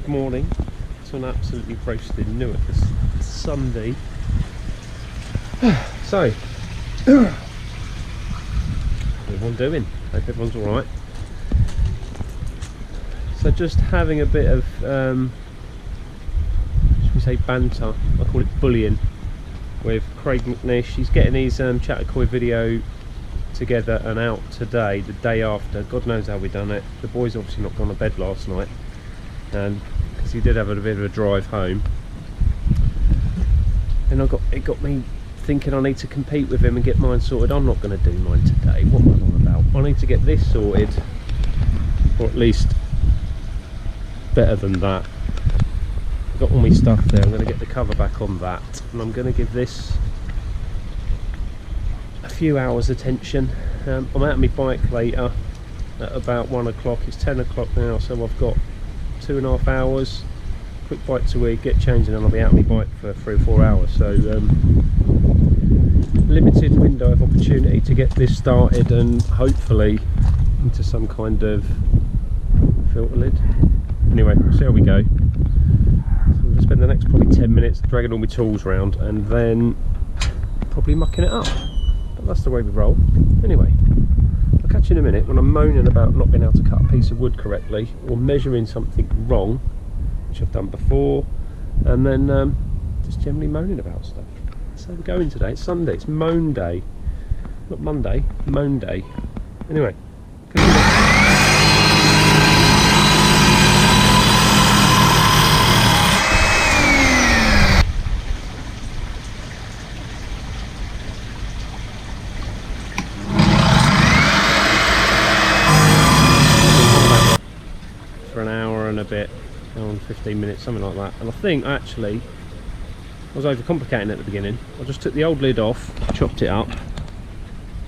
Good morning. It's an absolutely roasted Newark Sunday. So, how's everyone doing? Hope everyone's alright. So just having a bit of, should we say banter? I call it bullying with Craig McNish. He's getting his Aqua Forte Vario together and out today, the day after. God knows how we done it. The boys obviously not gone to bed last night, and because he did have a bit of a drive home, and it got me thinking I need to compete with him and get mine sorted. I'm not going to do mine today. What am I on about? I need to get this sorted, or at least better than that. I've got all my stuff there. I'm going to get the cover back on that, and I'm going to give this a few hours attention. I'm out on my bike later at about 1 o'clock. It's 10 o'clock now, so I've got 2.5 hours, quick bite to eat, get changed, and then I'll be out on my bike for 3 or 4 hours. So limited window of opportunity to get this started and hopefully into some kind of filter lid. Anyway, we'll see how we go. So I'm going to spend the next probably 10 minutes dragging all my tools around and then probably mucking it up. But that's the way we roll. Anyway, I'll catch you in a minute when I'm moaning about not being able to cut a piece of wood correctly or measuring something wrong, which I've done before, and then just generally moaning about stuff. So we're going today. It's Sunday. It's moan day, not Monday. Moan day. Anyway. For an hour and a bit, hour and 15 minutes, something like that. And I think actually I was overcomplicating at the beginning. I just took the old lid off, chopped it up,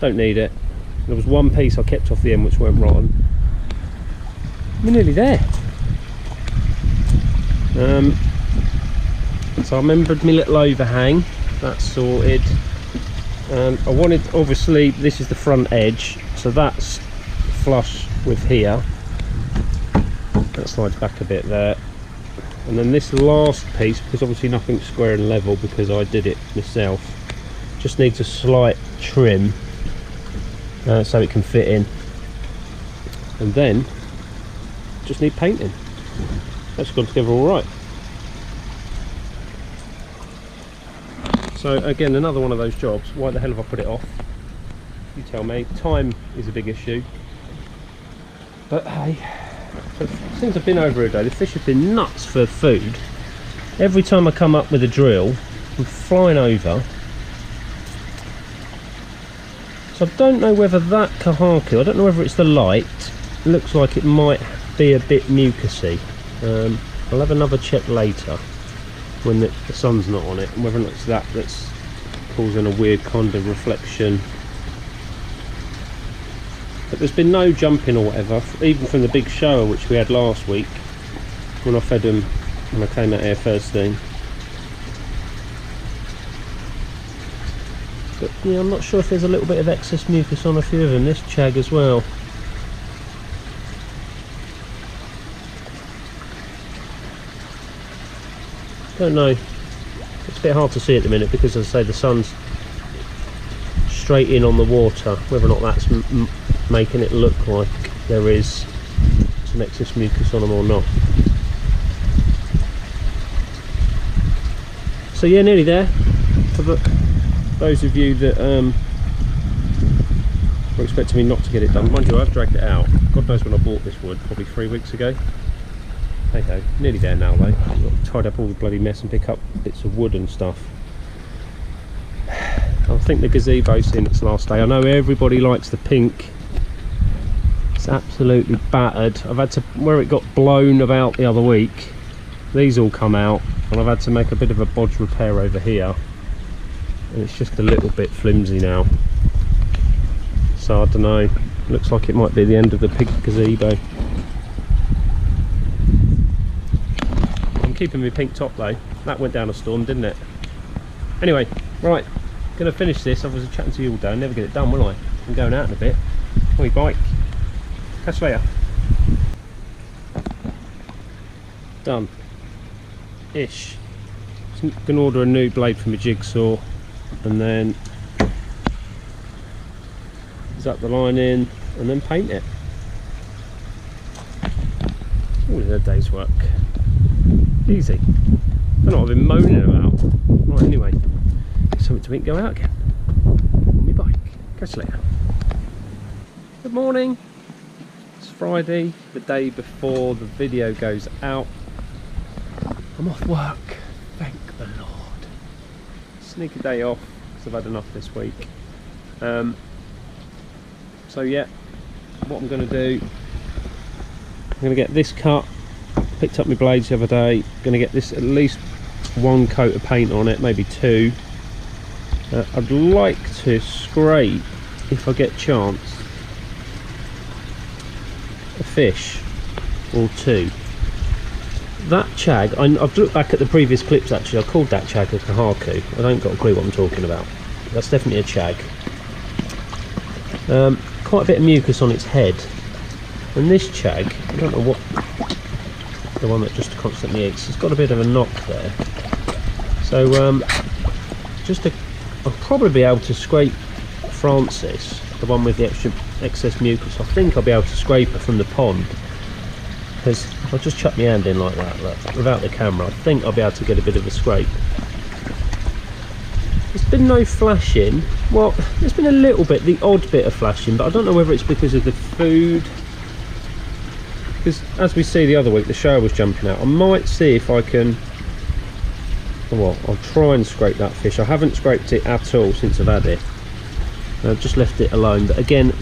don't need it. There was one piece I kept off the end which weren't rotten. We're nearly there. So I remembered my little overhang, that's sorted. I wanted, obviously this is the front edge, so that's flush with here. That slides back a bit there. And then this last piece, because obviously nothing's square and level because I did it myself, just needs a slight trim so it can fit in. And then just need painting. That's gone together all right. So again, another one of those jobs. Why the hell have I put it off? You tell me. Time is a big issue. But hey, since I've been over a day, the fish have been nuts for food. Every time I come up with a drill, I'm flying over. So I don't know whether that kahaki, I don't know whether it's the light. It looks like it might be a bit mucusy. I'll have another check later when the sun's not on it, and whether or not it's that's causing a weird kind of reflection. But there's been no jumping or whatever, even from the big shower which we had last week when I fed them when I came out here first thing. But yeah, I'm not sure if there's a little bit of excess mucus on a few of them, this chag as well. Don't know, it's a bit hard to see at the minute because, as I say, the sun's straight in on the water, whether or not that's making it look like there is some excess mucus on them or not. So yeah, nearly there. For those of you that were expecting me not to get it done, mind you, I've dragged it out. God knows when I bought this wood, probably 3 weeks ago. Hey ho, nearly there now though. I've got to tidy up all the bloody mess and pick up bits of wood and stuff. I think the gazebo's in its last day. I know everybody likes the pink. It's absolutely battered. I've had to, where it got blown about the other week, these all come out, and I've had to make a bit of a bodge repair over here, and it's just a little bit flimsy now. So I don't know, looks like it might be the end of the pink gazebo. I'm keeping my pink top though. That went down a storm, didn't it? Anyway, right, gonna finish this. I was chatting to you all day, never get it done, will I? I'm going out in a bit on my bike. Catch you later. done. Ish. So I'm going to order a new blade for my jigsaw and then zap the line in and then paint it. Oh, a day's work. Easy. I don't know what I've been moaning about. Right, anyway, something to eat and go out again on my bike. Catch you later. Good morning. It's Friday, the day before the video goes out. I'm off work, thank the Lord. Sneak a day off because I've had enough this week. So yeah, what I'm going to do, I'm going to get this cut. Picked up my blades the other day. Going to get this at least one coat of paint on it, maybe two. I'd like to scrape, if I get chance, a fish or two. That chag, I've looked back at the previous clips actually, I called that chag a kahaku. I don't got a clue what I'm talking about. That's definitely a chag. Quite a bit of mucus on its head. And this chag, I don't know what, the one that just constantly eats, it's got a bit of a knock there. So I'll probably be able to scrape Francis, the one with the excess mucus. I think I'll be able to scrape her from the pond. Because if I just chuck my hand in like that, look, without the camera, I think I'll be able to get a bit of a scrape. There's been no flashing. Well, there's been a little bit, the odd bit of flashing, but I don't know whether it's because of the food. Because as we see the other week, the shower was jumping out. I might see if I can, well, I'll try and scrape that fish. I haven't scraped it at all since I've had it. I've just left it alone, but again,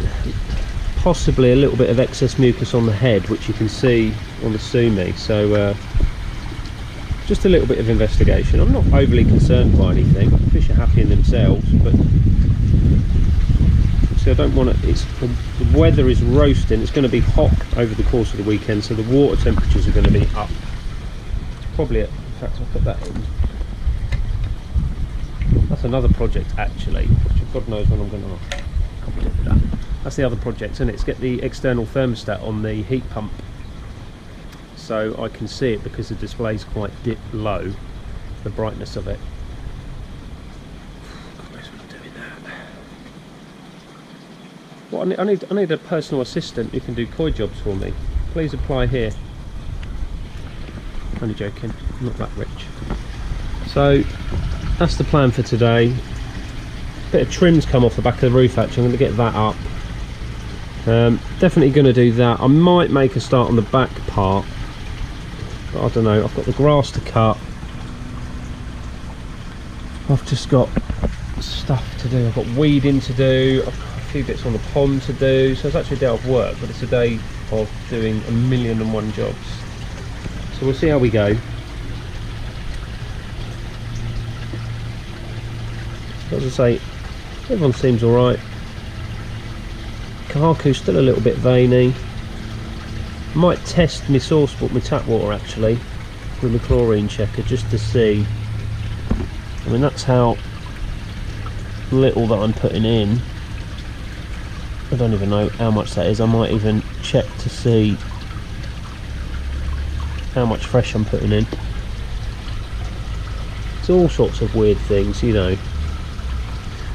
possibly a little bit of excess mucus on the head, which you can see on the sumi. So just a little bit of investigation. I'm not overly concerned by anything. The fish are happy in themselves, but so I don't want to. The weather is roasting. It's going to be hot over the course of the weekend, so the water temperatures are going to be up. Probably, in fact, I'll put that in. That's another project actually, which God knows when I'm going to do that. That's the other project, isn't it? It's get the external thermostat on the heat pump so I can see it, because the display's quite low, the brightness of it. God knows when I'm doing that. Well, I need a personal assistant who can do koi jobs for me. Please apply here. Only joking, I'm not that rich. So that's the plan for today. Bit of trim's come off the back of the roof actually. I'm going to get that up. Definitely going to do that. I might make a start on the back part, but I don't know. I've got the grass to cut. I've just got stuff to do. I've got weeding to do. I've got a few bits on the pond to do. So it's actually a day off work, but it's a day of doing 1,000,001 jobs. So we'll see how we go. As I say, everyone seems alright. Kahaku's still a little bit veiny. Might test my source book, my tap water actually, with the chlorine checker, just to see. I mean, that's how little that I'm putting in. I don't even know how much that is. I might even check to see how much fresh I'm putting in. It's all sorts of weird things, you know.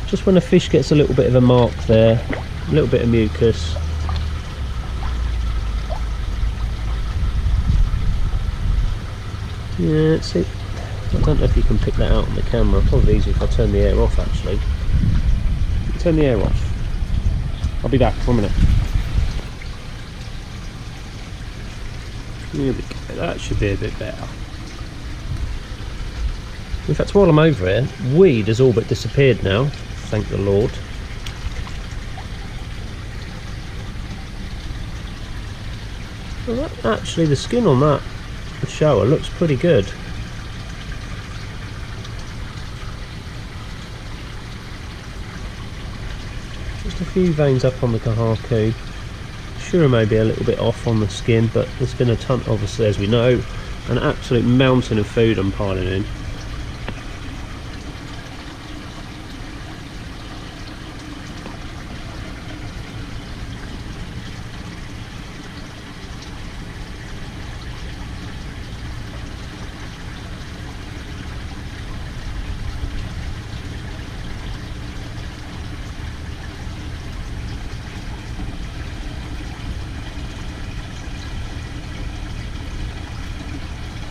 Just when a fish gets a little bit of a mark there, a little bit of mucus. Yeah, see, I don't know if you can pick that out on the camera. Probably easier if I turn the air off actually. Turn the air off. I'll be back for a minute. Here we go. That should be a bit better. In fact, while I'm over here, weed has all but disappeared now. Thank the Lord. Well, actually, the skin on that shower looks pretty good. Just a few veins up on the kahaku. Sure, maybe a little bit off on the skin, but there's been a ton, obviously, as we know, an absolute mountain of food I'm piling in.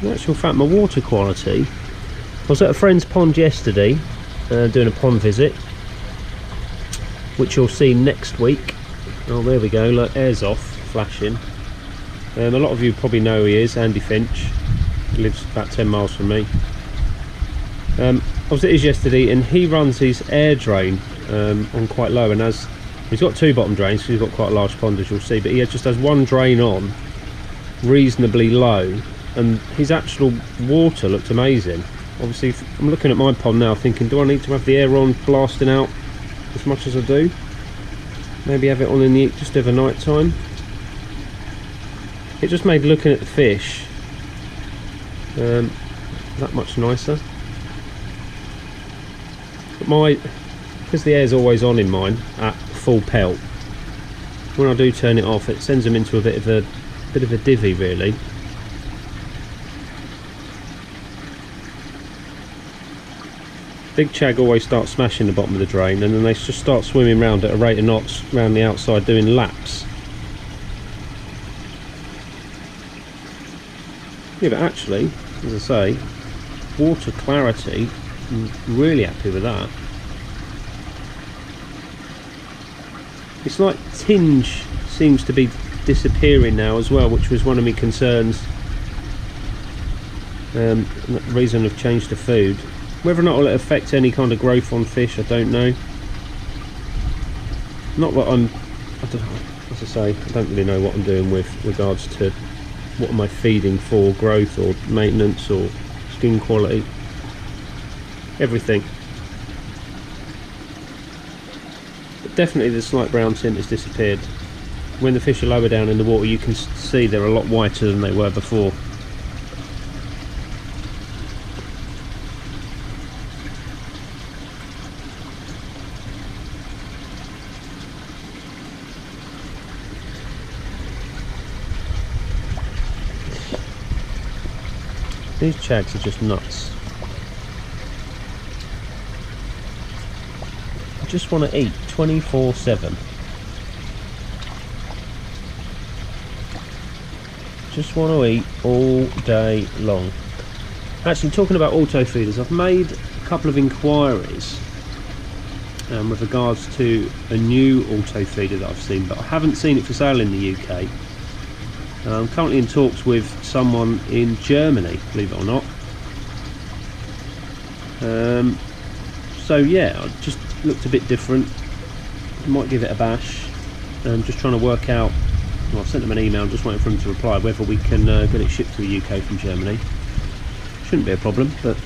In actual fact, my water quality, I was at a friend's pond yesterday doing a pond visit, which you'll see next week. Oh, there we go, look, air's off, flashing. A lot of you probably know who he is, Andy Finch. He lives about 10 miles from me. I was at his yesterday, and he runs his air drain on quite low, and as he's got 2 bottom drains, because he's got quite a large pond, as you'll see, but he just has 1 drain on reasonably low, and his actual water looked amazing. Obviously, I'm looking at my pond now thinking, do I need to have the air on blasting out as much as I do? Maybe have it on in the just over night time. It just made looking at the fish that much nicer. But because the air's always on in mine at full pelt, when I do turn it off, it sends them into a bit of a divvy, really. Big chag always starts smashing the bottom of the drain, and then they just start swimming around at a rate of knots around the outside doing laps. Yeah, but actually, as I say, water clarity, I'm really happy with that. It's like tinge seems to be disappearing now as well, which was one of my concerns. The reason I've changed the food. Whether or not it'll affect any kind of growth on fish, I don't know. Not that as I say, I don't really know what I'm doing with regards to what am I feeding for growth or maintenance or skin quality. Everything. But definitely the slight brown tint has disappeared. When the fish are lower down in the water, you can see they're a lot whiter than they were before. These chags are just nuts. I just want to eat 24/7. Just want to eat all day long. Actually, talking about auto feeders, I've made a couple of inquiries with regards to a new auto feeder that I've seen, but I haven't seen it for sale in the UK. I'm currently in talks with someone in Germany, believe it or not. So yeah, it just looked a bit different. Might give it a bash. I'm just trying to work out. Well, I've sent them an email, I'm just waiting for them to reply whether we can get it shipped to the UK from Germany. Shouldn't be a problem, but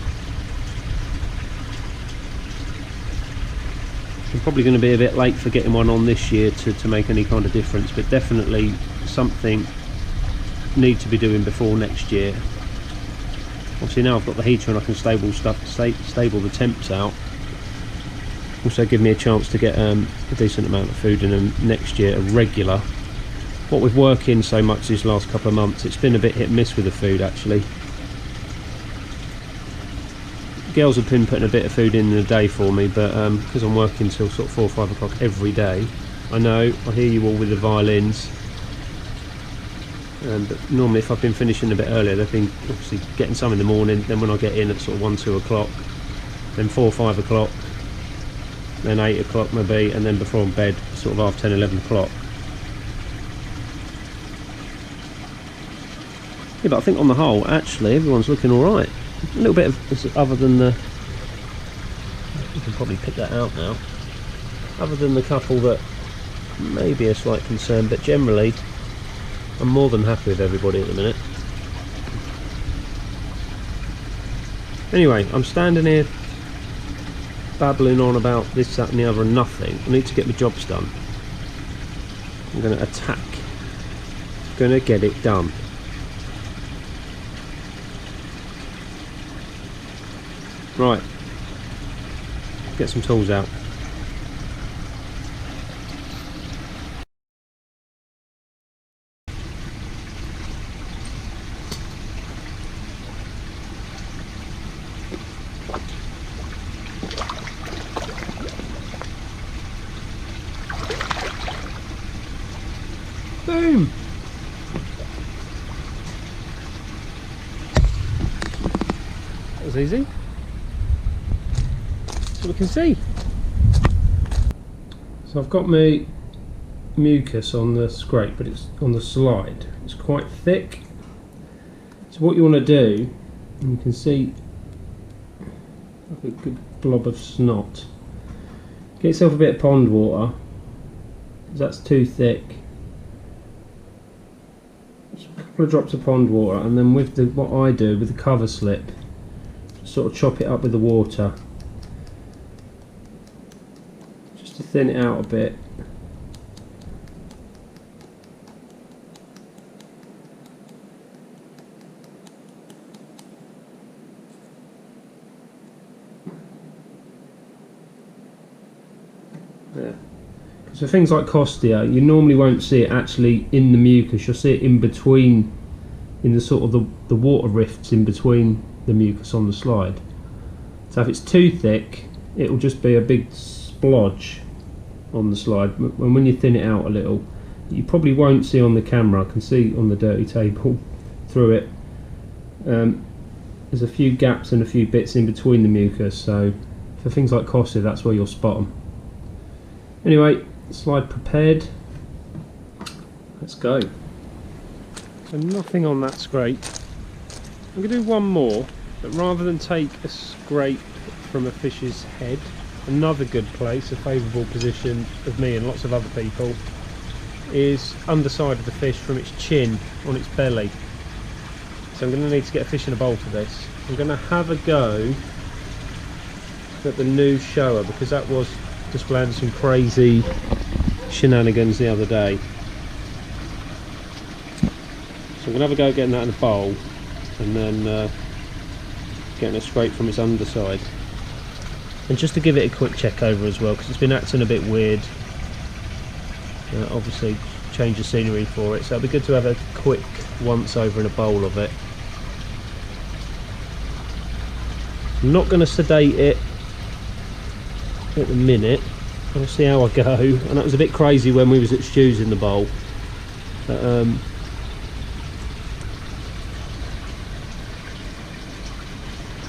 I'm probably going to be a bit late for getting one on this year to make any kind of difference, but definitely something need to be doing before next year. Obviously now I've got the heater and I can stable the temps out. Also give me a chance to get a decent amount of food in them next year, a regular. What with working so much these last couple of months, it's been a bit hit and miss with the food actually. Girls have been putting a bit of food in a day for me, but because I'm working till sort of 4 or 5 o'clock every day, I know, I hear you all with the violins. But normally if I've been finishing a bit earlier, they've been obviously getting some in the morning, then when I get in at sort of 1, 2 o'clock, then 4, 5 o'clock, then 8 o'clock maybe, and then before I'm bed, sort of 10, 11 o'clock. Yeah, but I think on the whole, actually, everyone's looking alright. A little bit of, other than the, you can probably pick that out now, other than the couple that may be a slight concern, but generally, I'm more than happy with everybody at the minute. Anyway, I'm standing here babbling on about this, that and the other and nothing. I need to get my jobs done. I'm going to attack. I'm going to get it done. Right. Get some tools out. Boom! was easy. So we can see. So I've got my mucus on the scrape, but it's on the slide. It's quite thick. So what you want to do, and you can see like a good blob of snot. Get yourself a bit of pond water, because that's too thick. Just a couple of drops of pond water, and then with the what I do with the cover slip, sort of chop it up with the water, just to thin it out a bit. Yeah. So things like Costia, you normally won't see it actually in the mucus. You'll see it in between, in the sort of the water rifts in between the mucus on the slide. So if it's too thick, it will just be a big splodge on the slide. When you thin it out a little, you probably won't see on the camera. I can see on the dirty table through it. There's a few gaps and a few bits in between the mucus. So for things like Costia, that's where you'll spot them. Anyway, slide prepared. Let's go. So nothing on that scrape. I'm going to do one more, but rather than take a scrape from a fish's head, another good place, a favourable position of me and lots of other people, is underside of the fish from its chin on its belly. So I'm going to need to get a fish in a bowl for this. I'm going to have a go at the new shower, because that was displaying some crazy shenanigans the other day. So I'm going to have a go at getting that in a bowl, and then getting a scrape from its underside. And just to give it a quick check over as well, because it's been acting a bit weird. Obviously change the scenery for it, so it'd be good to have a quick once over in a bowl of it. I'm not going to sedate it at the minute. I'll see how I go, and that was a bit crazy when we was at Stu's in the bowl. But,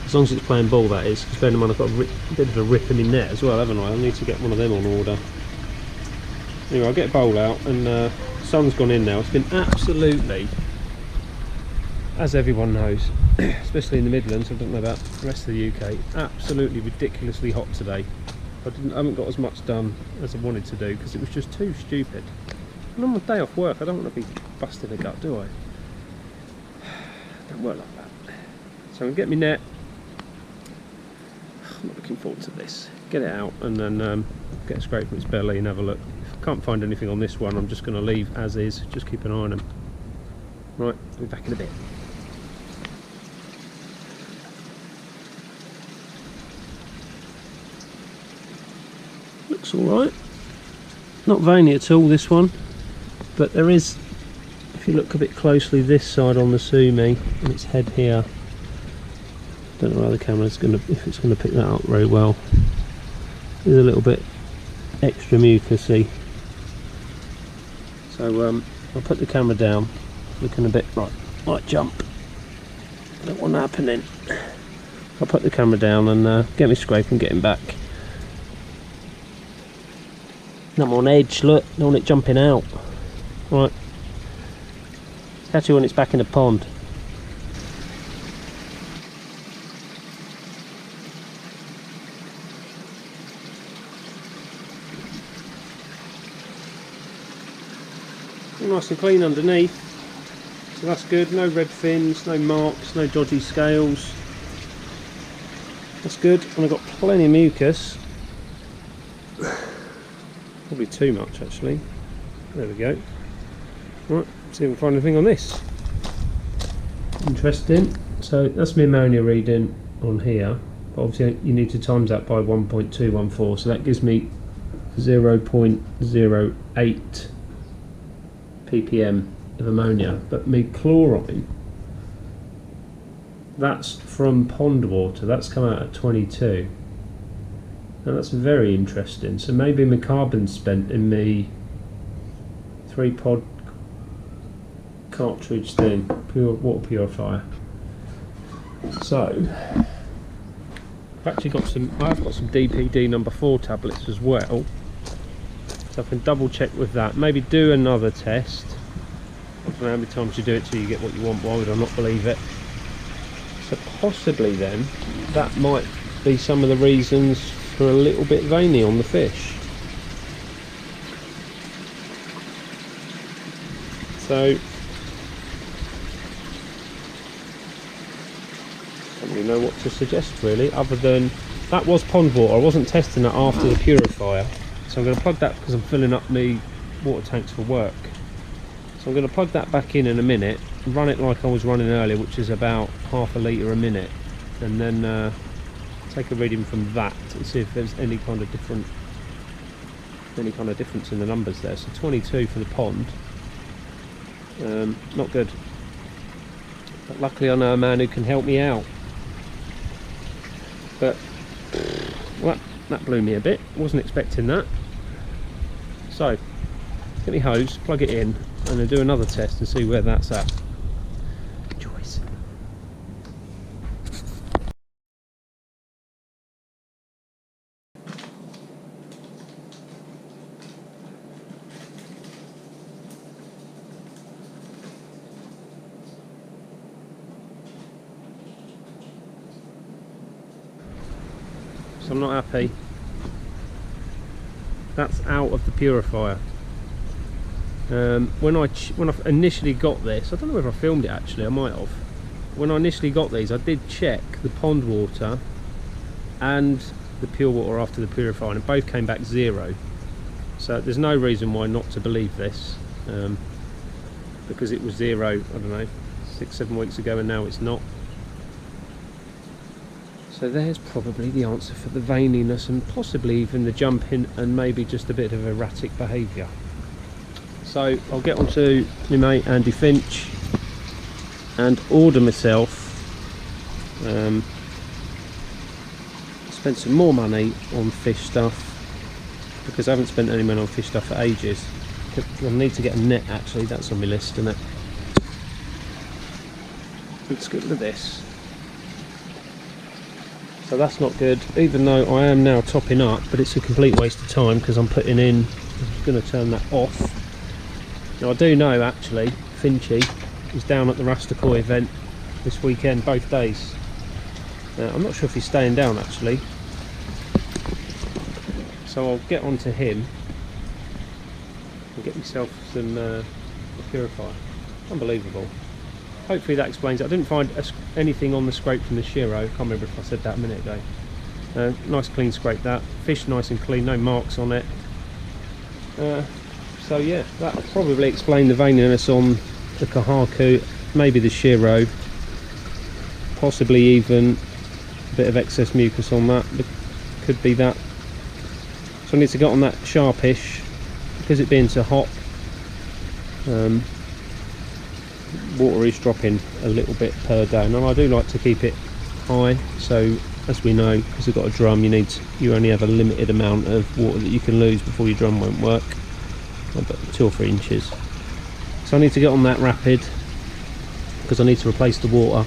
as long as it's playing ball, that is, because bear in mind I've got a bit of a rip in my net as well, haven't I? I'll need to get one of them on order. Anyway, I'll get a bowl out, and the sun's gone in now. It's been absolutely, as everyone knows, especially in the Midlands, I don't know about the rest of the UK, absolutely ridiculously hot today. I haven't got as much done as I wanted to do because it was just too stupid. And on my day off work, I don't want to be busting a gut, do I? Don't work like that. So I'm going to get my net. I'm not looking forward to this. Get it out, and then get a scrape from its belly and have a look. If I can't find anything on this one, I'm just going to leave as is. Just keep an eye on them. Right, I'll be back in a bit. Looks alright. Not veiny at all, this one, but there is, if you look a bit closely, this side on the sumi and its head here. Don't know how the camera's going to, if it's going to pick that up very well. There's a little bit extra mucusy. So I'll put the camera down, looking a bit like jump. I don't want that happening. I'll put the camera down and get me scrape and get him back. I'm on edge, look, don't want it jumping out. Right, catch you when it's back in the pond. Nice and clean underneath, so that's good. No red fins, no marks, no dodgy scales. That's good, and I've got plenty of mucus. Probably too much actually. There we go. Right, see if we can find anything on this. Interesting. So that's my ammonia reading on here, but obviously you need to times that by 1.214, so that gives me 0.08 ppm of ammonia. But my chlorine, that's from pond water, that's come out at 22. Now that's very interesting. So maybe my carbon spent in my 3-pod cartridge thing, pure water purifier. So I've actually got some, I've got some DPD number 4 tablets as well, so I can double check with that. Maybe do another test. I don't know how many times you do it till you get what you want. Why would I not believe it? So possibly then that might be some of the reasons for a little bit veiny on the fish. So I don't really know what to suggest really, other than that was pond water. I wasn't testing that after the purifier, so I'm going to plug that because I'm filling up my water tanks for work. So I'm going to plug that back in a minute and run it like I was running earlier, which is about half a litre a minute, and then take a reading from that and see if there's any kind of difference in the numbers there. So 22 for the pond, not good, but luckily I know a man who can help me out. But well, that blew me a bit, wasn't expecting that. So get me hose, plug it in, and then do another test and see where that's at. Choice. So I'm not happy. That's out of the purifier. When I initially got this, I don't know whether I filmed it actually, I might have. When I initially got these, I did check the pond water and the pure water after the purifier, and both came back 0. So there's no reason why not to believe this, because it was 0, I don't know, 6-7 weeks ago, and now it's not. So there's probably the answer for the veininess, and possibly even the jumping, and maybe just a bit of erratic behaviour. So I'll get on to my mate Andy Finch and order myself, spend some more money on fish stuff, because I haven't spent any money on fish stuff for ages. I need to get a net actually, that's on my list, isn't it? Let's get rid of this. So that's not good, even though I am now topping up, but it's a complete waste of time because I'm putting in, I'm just going to turn that off. Now I do know actually Finchy is down at the Koi event this weekend, both days. I'm not sure if he's staying down actually, so I'll get on to him and get myself some purifier. Unbelievable. Hopefully that explains it. I didn't find anything on the scrape from the Shiro. I can't remember if I said that a minute ago. Nice clean scrape that. Fish nice and clean, no marks on it. So yeah, that probably explained the veininess on the Kahaku, maybe the Shiro, possibly even a bit of excess mucus on that. Could be that. So I need to get on that sharpish, because it being so hot. Water is dropping a little bit per day, and I do like to keep it high, so as we know, because we've got a drum, you only have a limited amount of water that you can lose before your drum won't work, about 2 or 3 inches. So I need to get on that rapid, because I need to replace the water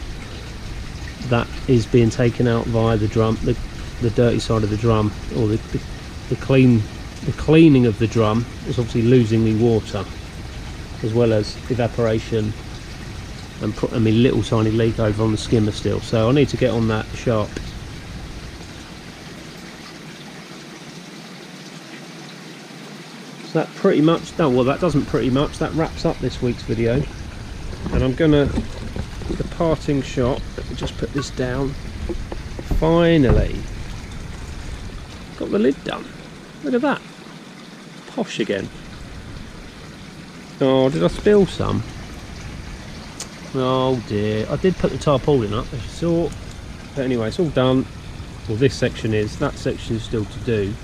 that is being taken out via the drum, the dirty side of the drum, or the cleaning of the drum is obviously losing the water, as well as evaporation, and put a little tiny leak over on the skimmer still. So I need to get on that sharp. So that pretty much, no, well that doesn't pretty much, that wraps up this week's video. And I'm gonna, the parting shot, let me just put this down. Finally got the lid done. Look at that, posh again. Oh, did I spill some? Oh dear, I did put the tarpaulin up as you saw, but anyway, it's all done. Well, this section is, that section is still to do,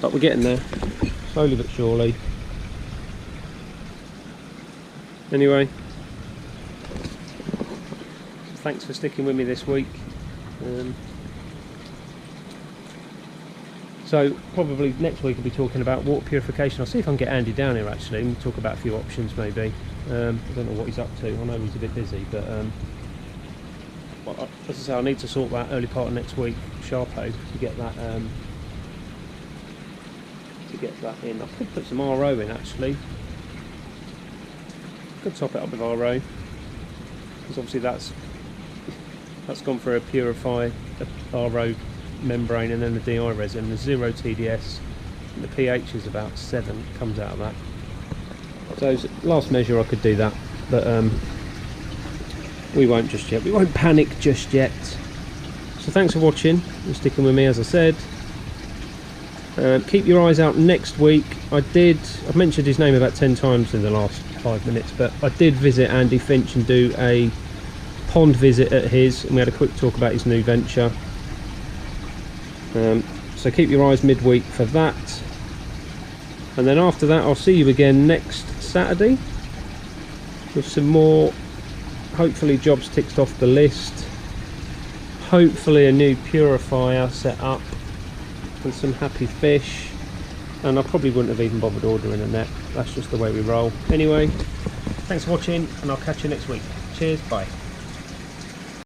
but we're getting there, slowly but surely. Anyway, thanks for sticking with me this week. So probably next week I'll be talking about water purification. I'll see if I can get Andy down here actually and talk about a few options maybe. I don't know what he's up to. I know he's a bit busy, but as I say, I need to sort that early part of next week, Sharpo, to get that in. I could put some RO in actually. Could top it up with RO, because obviously that's gone through a purify, a RO membrane, and then the DI resin. There's 0 TDS, and the pH is about 7. Comes out of that. So last measure I could do that, but we won't just yet. We won't panic just yet. So thanks for watching and sticking with me, as I said. Keep your eyes out next week. I've mentioned his name about 10 times in the last 5 minutes, but I did visit Andy Finch and do a pond visit at his, and we had a quick talk about his new venture. So keep your eyes midweek for that, and then after that I'll see you again next Saturday with some more, hopefully, jobs ticked off the list, hopefully a new purifier set up and some happy fish, and I probably wouldn't have even bothered ordering a net. That's just the way we roll. Anyway, thanks for watching, and I'll catch you next week. Cheers, bye.